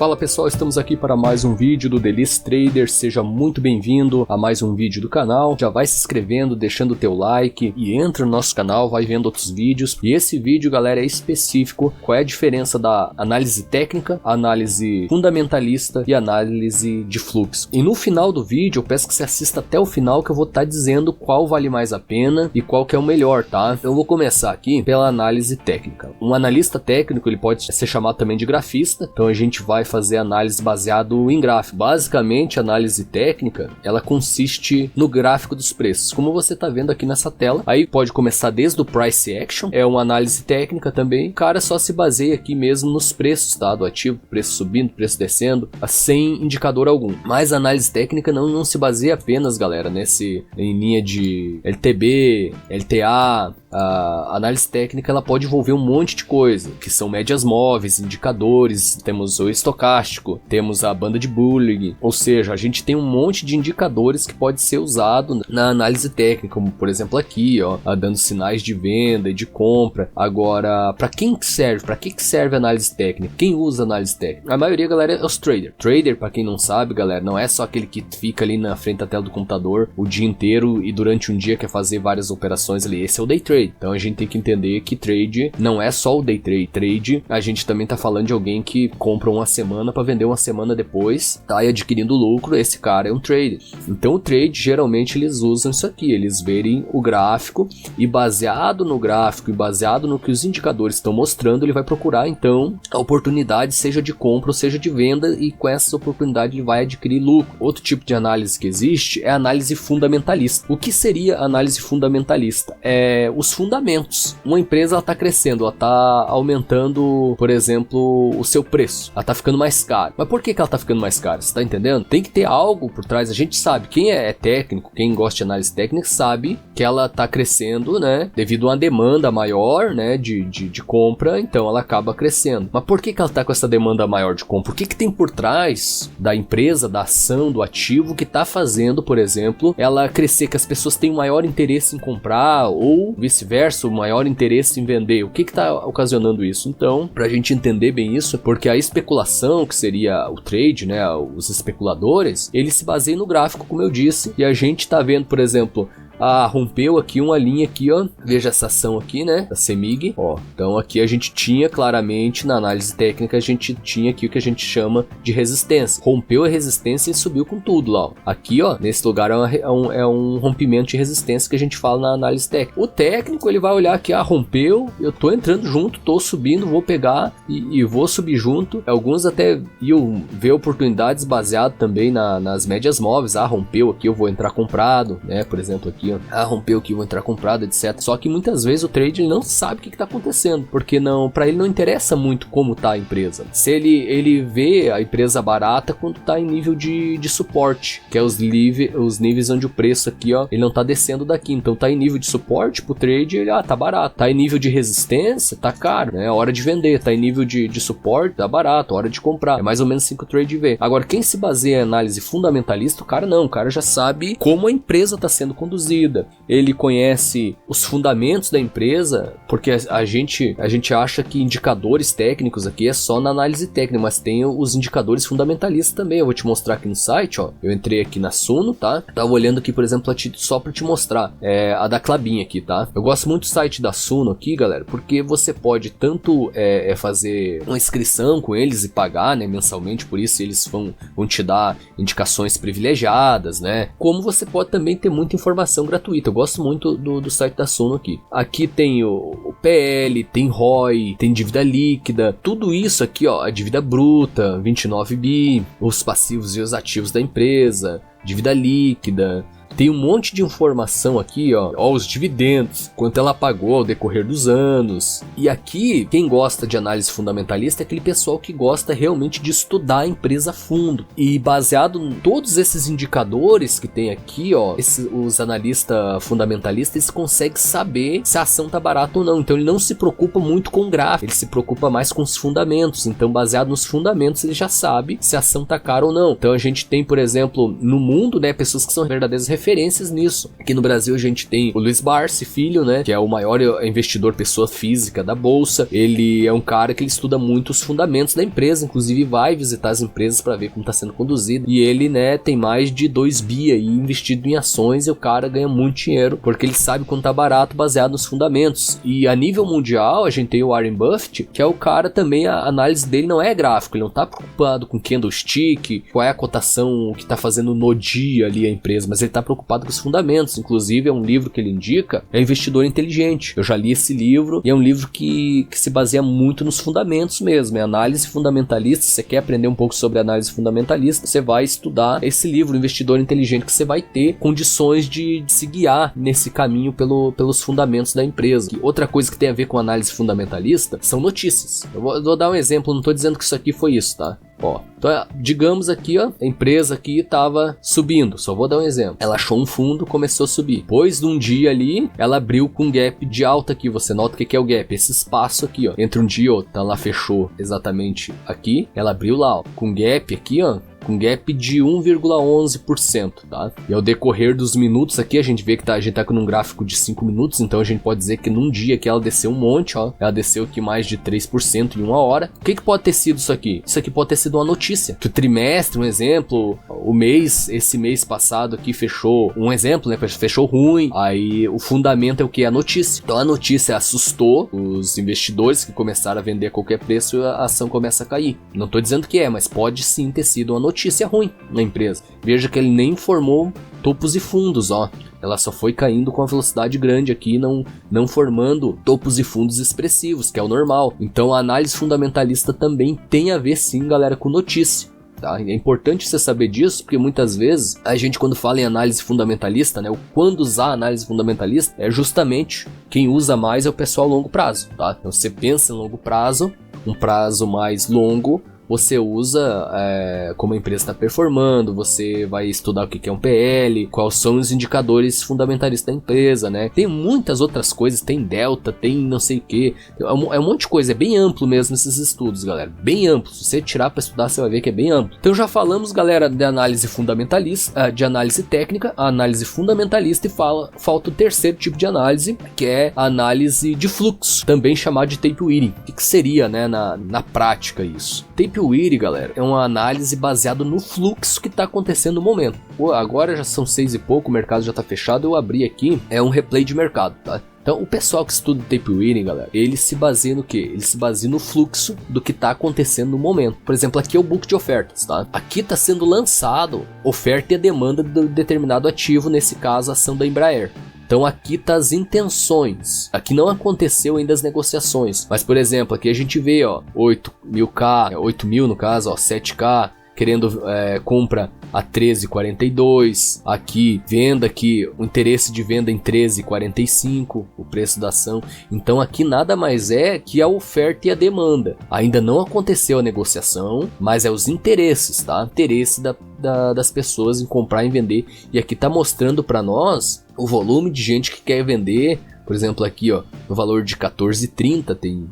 Fala pessoal, estamos aqui para mais um vídeo do Delícia Trader, seja muito bem-vindo a mais um vídeo do canal. Já vai se inscrevendo, deixando o teu like e entra no nosso canal, vai vendo outros vídeos. E esse vídeo, galera, é específico. Qual é a diferença da análise técnica, análise fundamentalista e análise de fluxo? E no final do vídeo, eu peço que você assista até o final, que eu vou estar dizendo qual vale mais a pena e qual que é o melhor, tá? Então eu vou começar aqui pela análise técnica. Um analista técnico, ele pode ser chamado também de grafista, então a gente vai fazer análise baseado em gráfico. Basicamente, a análise técnica, ela consiste no gráfico dos preços, como você está vendo aqui nessa tela. Aí pode começar desde o price action, é uma análise técnica também. O cara só se baseia aqui mesmo nos preços, tá? Do ativo, preço subindo, preço descendo, sem indicador algum. Mas a análise técnica não se baseia apenas, galera, em linha de LTB, LTA. A análise técnica, ela pode envolver um monte de coisa, que são médias móveis, indicadores, temos o estocástico, temos a banda de Bollinger, ou seja, a gente tem um monte de indicadores que pode ser usado na análise técnica, como por exemplo aqui, ó, dando sinais de venda e de compra. Agora, para quem serve? Para que serve a análise técnica? Quem usa análise técnica? A maioria, galera, é os traders. Trader, para quem não sabe, galera, não é só aquele que fica ali na frente da tela do computador o dia inteiro e durante um dia quer fazer várias operações ali. Esse é o day trade. Então a gente tem que entender que trade não é só o day trade. Trade, a gente também tá falando de alguém que compra uma semana para vender uma semana depois, tá aí adquirindo lucro. Esse cara é um trader. Então o trade, geralmente eles usam isso aqui, eles verem o gráfico e baseado no gráfico e baseado no que os indicadores estão mostrando, ele vai procurar então a oportunidade, seja de compra ou seja de venda, e com essa oportunidade ele vai adquirir lucro. Outro tipo de análise que existe é a análise fundamentalista. O que seria a análise fundamentalista? Os fundamentos. Uma empresa está crescendo, ela está aumentando, por exemplo, o seu preço, ela está ficando mais cara. Mas por que ela está ficando mais cara? Você está entendendo? Tem que ter algo por trás. A gente sabe, quem é técnico, quem gosta de análise técnica, sabe que ela está crescendo, né, devido a uma demanda maior, né, de compra, então ela acaba crescendo. Mas por que ela está com essa demanda maior de compra? O que tem por trás da empresa, da ação, do ativo que está fazendo, por exemplo, ela crescer, que as pessoas têm um maior interesse em comprar ou vice-versa, o maior interesse em vender? O que está ocasionando isso? Então, para a gente entender bem isso, porque a especulação, que seria o trade, né, os especuladores, eles se baseiam no gráfico, como eu disse, e a gente está vendo, por exemplo, rompeu aqui uma linha aqui, ó, veja essa ação aqui, né, da CEMIG, ó, então aqui a gente tinha claramente, na análise técnica, a gente tinha aqui o que a gente chama de resistência, rompeu a resistência e subiu com tudo lá, ó. Aqui, ó, nesse lugar é um rompimento de resistência que a gente fala na análise técnica. O técnico, ele vai olhar aqui, rompeu, eu tô entrando junto, tô subindo, vou pegar e vou subir junto. Alguns até iam ver oportunidades baseado também nas médias móveis, rompeu aqui, eu vou entrar comprado, né, por exemplo aqui, rompeu aqui, vou entrar comprado, etc. Só que muitas vezes o trade não sabe o que está acontecendo, porque para ele não interessa muito como está a empresa. Se ele vê a empresa barata quando está em nível de suporte, que é os níveis onde o preço aqui, ó, ele não está descendo daqui. Então tá em nível de suporte pro trade, ele tá barato. Tá em nível de resistência, tá caro, né? É hora de vender. Tá em nível de suporte, tá barato, hora de comprar. É mais ou menos assim que o trade vê. Agora, quem se baseia em análise fundamentalista, o cara já sabe como a empresa está sendo conduzida. Ele conhece os fundamentos da empresa, porque a gente acha que indicadores técnicos aqui é só na análise técnica, mas tem os indicadores fundamentalistas também. Eu vou te mostrar aqui no site, ó. Eu entrei aqui na Suno, tá? Tava olhando aqui, por exemplo, só para te mostrar a da Klabin aqui, tá? Eu gosto muito do site da Suno aqui, galera, porque você pode tanto fazer uma inscrição com eles e pagar, né, mensalmente, por isso eles vão te dar indicações privilegiadas, né? Como você pode também ter muita informação gratuita. Eu gosto muito do site da Suno aqui. Aqui tem o PL, tem ROI, tem dívida líquida, tudo isso aqui, ó, a dívida bruta, 29 bi, os passivos e os ativos da empresa, dívida líquida. Tem um monte de informação aqui, ó, os dividendos, quanto ela pagou ao decorrer dos anos. E aqui, quem gosta de análise fundamentalista é aquele pessoal que gosta realmente de estudar a empresa a fundo. E baseado em todos esses indicadores que tem aqui, ó, os analistas fundamentalistas, eles conseguem saber se a ação tá barata ou não. Então ele não se preocupa muito com o gráfico, ele se preocupa mais com os fundamentos. Então, baseado nos fundamentos, ele já sabe se a ação tá cara ou não. Então a gente tem, por exemplo, no mundo, né, pessoas que são verdadeiras referências referências nisso. Aqui no Brasil a gente tem o Luiz Barsi Filho, né, que é o maior investidor pessoa física da bolsa. Ele é um cara que ele estuda muito os fundamentos da empresa, inclusive vai visitar as empresas para ver como está sendo conduzido. E ele, né, tem mais de 2 bi aí investido em ações, e o cara ganha muito dinheiro porque ele sabe quando tá barato, baseado nos fundamentos. E a nível mundial a gente tem o Warren Buffett, que é o cara também, a análise dele não é gráfico, ele não tá preocupado com candlestick, qual é a cotação que tá fazendo no dia ali a empresa, mas ele tá preocupado com os fundamentos. Inclusive é um livro que ele indica, é Investidor Inteligente. Eu já li esse livro e é um livro que se baseia muito nos fundamentos mesmo, é análise fundamentalista. Se você quer aprender um pouco sobre análise fundamentalista, você vai estudar esse livro, Investidor Inteligente, que você vai ter condições de se guiar nesse caminho pelos fundamentos da empresa. E outra coisa que tem a ver com análise fundamentalista são notícias. Eu vou dar um exemplo, não tô dizendo que isso aqui foi isso, tá? Ó, então, digamos aqui, ó, a empresa aqui estava subindo, só vou dar um exemplo. Ela achou um fundo, começou a subir. Depois de um dia ali, ela abriu com um gap de alta aqui. Você nota o que é o gap? Esse espaço aqui, ó, entre um dia e outro. Então ela fechou exatamente aqui, ela abriu lá, ó, com gap aqui, ó, com gap de 1,11%, tá? E ao decorrer dos minutos aqui, a gente vê que a gente tá com um gráfico de 5 minutos, então a gente pode dizer que num dia que ela desceu um monte, ó, ela desceu aqui mais de 3% em 1 hora. O que pode ter sido isso aqui? Isso aqui pode ter sido uma notícia. Que o trimestre, um exemplo, o mês, esse mês passado aqui fechou, um exemplo, né? Fechou ruim, aí o fundamento é o que? A notícia. Então a notícia assustou os investidores que começaram a vender a qualquer preço e a ação começa a cair. Não tô dizendo que é, mas pode sim ter sido uma notícia ruim na empresa. Veja que ele nem formou topos e fundos, ó. Ela só foi caindo com uma velocidade grande aqui, não formando topos e fundos expressivos, que é o normal. Então a análise fundamentalista também tem a ver sim, galera, com notícia. Tá? É importante você saber disso, porque muitas vezes a gente, quando fala em análise fundamentalista, né, o quando usar análise fundamentalista, é justamente quem usa mais é o pessoal a longo prazo. Tá? Então você pensa em longo prazo, um prazo mais longo, você usa como a empresa está performando, você vai estudar o que é um PL, quais são os indicadores fundamentalistas da empresa, né? Tem muitas outras coisas, tem delta, tem não sei o que, é um monte de coisa, é bem amplo mesmo esses estudos, galera, bem amplo. Se você tirar para estudar, você vai ver que é bem amplo. Então já falamos, galera, de análise fundamentalista, de análise técnica, a análise fundamentalista, e falta o terceiro tipo de análise, que é a análise de fluxo, também chamado de tape weighting. O que seria, né, na prática isso? Tape weighting, galera, é uma análise baseada no fluxo que está acontecendo no momento. Pô, agora já são 6 e pouco, o mercado já está fechado, eu abri aqui, é um replay de mercado, tá? Então o pessoal que estuda tape weighting, galera, ele se baseia no quê? Ele se baseia no fluxo do que está acontecendo no momento. Por exemplo, aqui é o book de ofertas, tá? Aqui está sendo lançado oferta e a demanda de determinado ativo, nesse caso a ação da Embraer. Então aqui tá as intenções. Aqui não aconteceu ainda as negociações. Mas, por exemplo, aqui a gente vê, ó, 8 mil no caso, ó, 7K, querendo compra a 13,42. Aqui, venda aqui, o interesse de venda em 13,45, o preço da ação. Então aqui nada mais é que a oferta e a demanda. Ainda não aconteceu a negociação, mas é os interesses, tá? Interesse das pessoas em comprar e vender. E aqui tá mostrando para nós o volume de gente que quer vender. Por exemplo, aqui, ó, no valor de 14,30 tem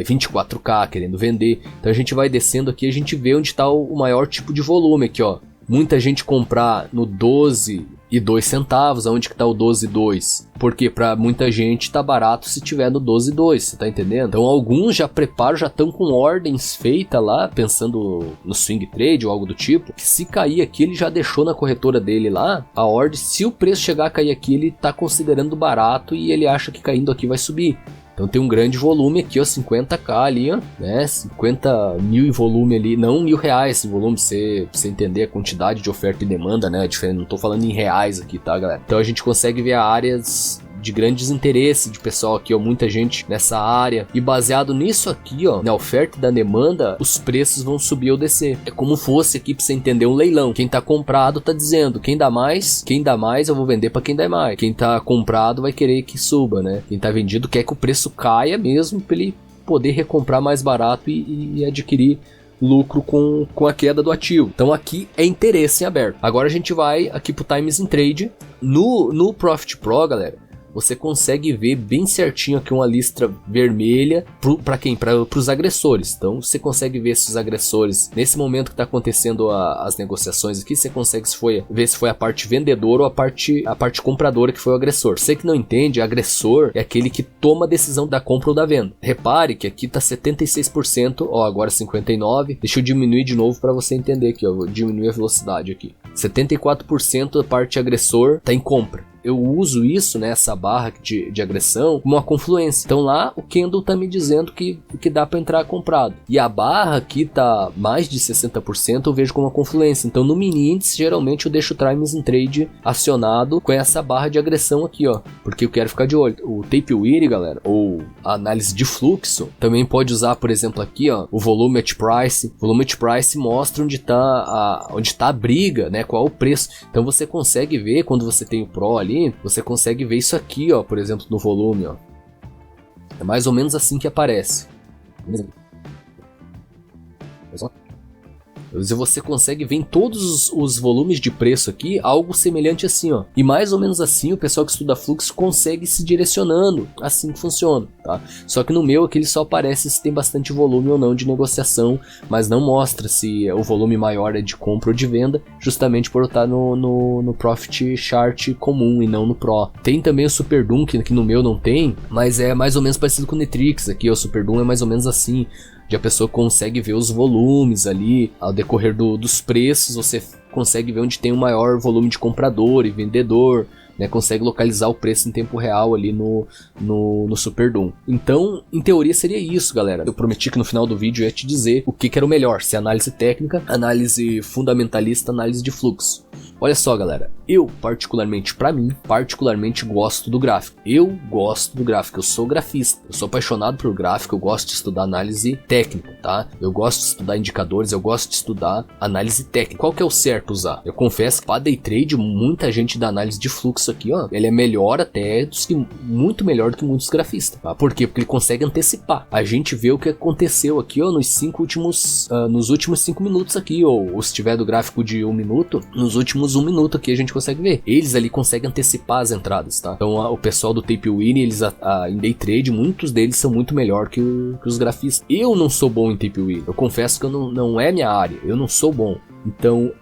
24K querendo vender. Então a gente vai descendo aqui, a gente vê onde está o maior tipo de volume aqui, ó. Muita gente comprar no 12,02 centavos, aonde que tá o 12,2? Porque para muita gente tá barato se tiver no 12,2, você tá entendendo? Então alguns já preparam, já estão com ordens feitas lá, pensando no swing trade ou algo do tipo, que se cair aqui ele já deixou na corretora dele lá a ordem. Se o preço chegar a cair aqui, ele tá considerando barato e ele acha que caindo aqui vai subir. Então tem um grande volume aqui, ó, 50k ali, ó, né, 50 mil em volume ali, não R$1.000 esse volume, pra você entender a quantidade de oferta e demanda, né, diferente, não tô falando em reais aqui, tá, galera? Então a gente consegue ver áreas de grandes interesses de pessoal aqui, ó, muita gente nessa área, e baseado nisso aqui, ó, na oferta e da demanda, os preços vão subir ou descer. É como fosse aqui, pra você entender, um leilão. Quem tá comprado tá dizendo, quem dá mais eu vou vender pra quem dá mais. Quem tá comprado vai querer que suba, né? Quem tá vendido quer que o preço caia mesmo, pra ele poder recomprar mais barato e adquirir lucro com a queda do ativo. Então aqui é interesse em aberto. Agora a gente vai aqui pro Times in Trade. No Profit Pro, galera, você consegue ver bem certinho aqui uma lista vermelha para quem? Para os agressores. Então você consegue ver esses agressores nesse momento que está acontecendo as negociações aqui. Você consegue ver se foi a parte vendedora ou a parte compradora que foi o agressor. Você que não entende, agressor é aquele que toma a decisão da compra ou da venda. Repare que aqui está 76%, ó, agora 59%. Deixa eu diminuir de novo para você entender aqui, ó, vou diminuir a velocidade aqui. 74% da parte agressor está em compra. Eu uso isso, né, essa barra de agressão, como uma confluência. Então lá o candle tá me dizendo que dá para entrar comprado. E a barra aqui tá mais de 60%, eu vejo como uma confluência. Então no mini índice, geralmente eu deixo o Times in Trade acionado com essa barra de agressão aqui, ó. Porque eu quero ficar de olho. O Tape Weary, galera, ou a análise de fluxo, também pode usar, por exemplo, aqui, ó, o Volume at Price. O Volume at Price mostra onde tá a briga, né, qual é o preço. Então você consegue ver, quando você tem o Pro ali, você consegue ver isso aqui, ó, por exemplo, no volume, ó. É mais ou menos assim que aparece. Você consegue ver em todos os volumes de preço aqui algo semelhante assim, ó. E mais ou menos assim o pessoal que estuda fluxo consegue se direcionando. Assim que funciona, tá? Só que no meu aqui ele só aparece se tem bastante volume ou não de negociação, mas não mostra se o volume maior é de compra ou de venda, justamente por eu estar no Profit Chart comum e não no Pro. Tem também o Super Doom, que no meu não tem, mas é mais ou menos parecido com o Netrix. Aqui o Super Doom é mais ou menos assim. A pessoa consegue ver os volumes ali, ao decorrer dos preços, você consegue ver onde tem o maior volume de comprador e vendedor, né? Consegue localizar o preço em tempo real ali no Super Doom. Então, em teoria seria isso, galera. Eu prometi que no final do vídeo eu ia te dizer o que era o melhor, se é análise técnica, análise fundamentalista, análise de fluxo. Olha só, galera, eu particularmente gosto do gráfico. Eu sou grafista, eu sou apaixonado por gráfico, eu gosto de estudar análise técnica, tá? Eu gosto de estudar indicadores, eu gosto de estudar análise técnica. Qual que é o certo usar? Eu confesso que para day trade, muita gente da análise de fluxo aqui, ó, ele é melhor até, muito melhor do que muitos grafistas, tá? Por quê? Porque ele consegue antecipar. A gente vê o que aconteceu aqui, ó, nos últimos 5 minutos aqui, ou se tiver do gráfico de 1 minuto, nos últimos 1 minuto aqui a gente consegue ver. Eles ali conseguem antecipar as entradas, tá? Então o pessoal do Tape Weary, eles em day trade, muitos deles são muito melhor que os grafistas. Eu não sou bom em Tape Weary. Eu confesso que não é minha área. Eu não sou bom. Então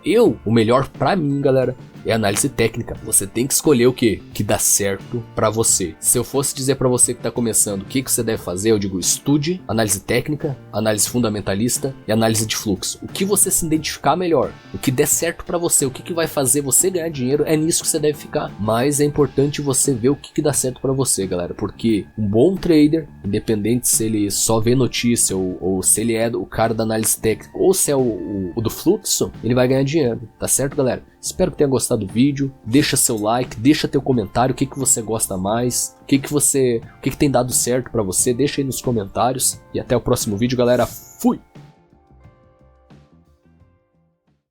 o melhor pra mim, galera, é análise técnica. Você tem que escolher o que dá certo pra você. Se eu fosse dizer pra você que tá começando o que você deve fazer, eu digo estude análise técnica, análise fundamentalista e análise de fluxo. O que você se identificar melhor, o que der certo pra você, o que vai fazer você ganhar dinheiro, é nisso que você deve ficar. Mas é importante você ver o que dá certo pra você, galera, porque um bom trader, independente se ele só vê notícia ou se ele é o cara da análise técnica ou se é o do fluxo, ele vai ganhar dinheiro, tá certo, galera? Espero que tenha gostado do vídeo. Deixa seu like, deixa teu comentário, o que você gosta mais, o que tem dado certo pra você, deixa aí nos comentários. E até o próximo vídeo, galera. Fui!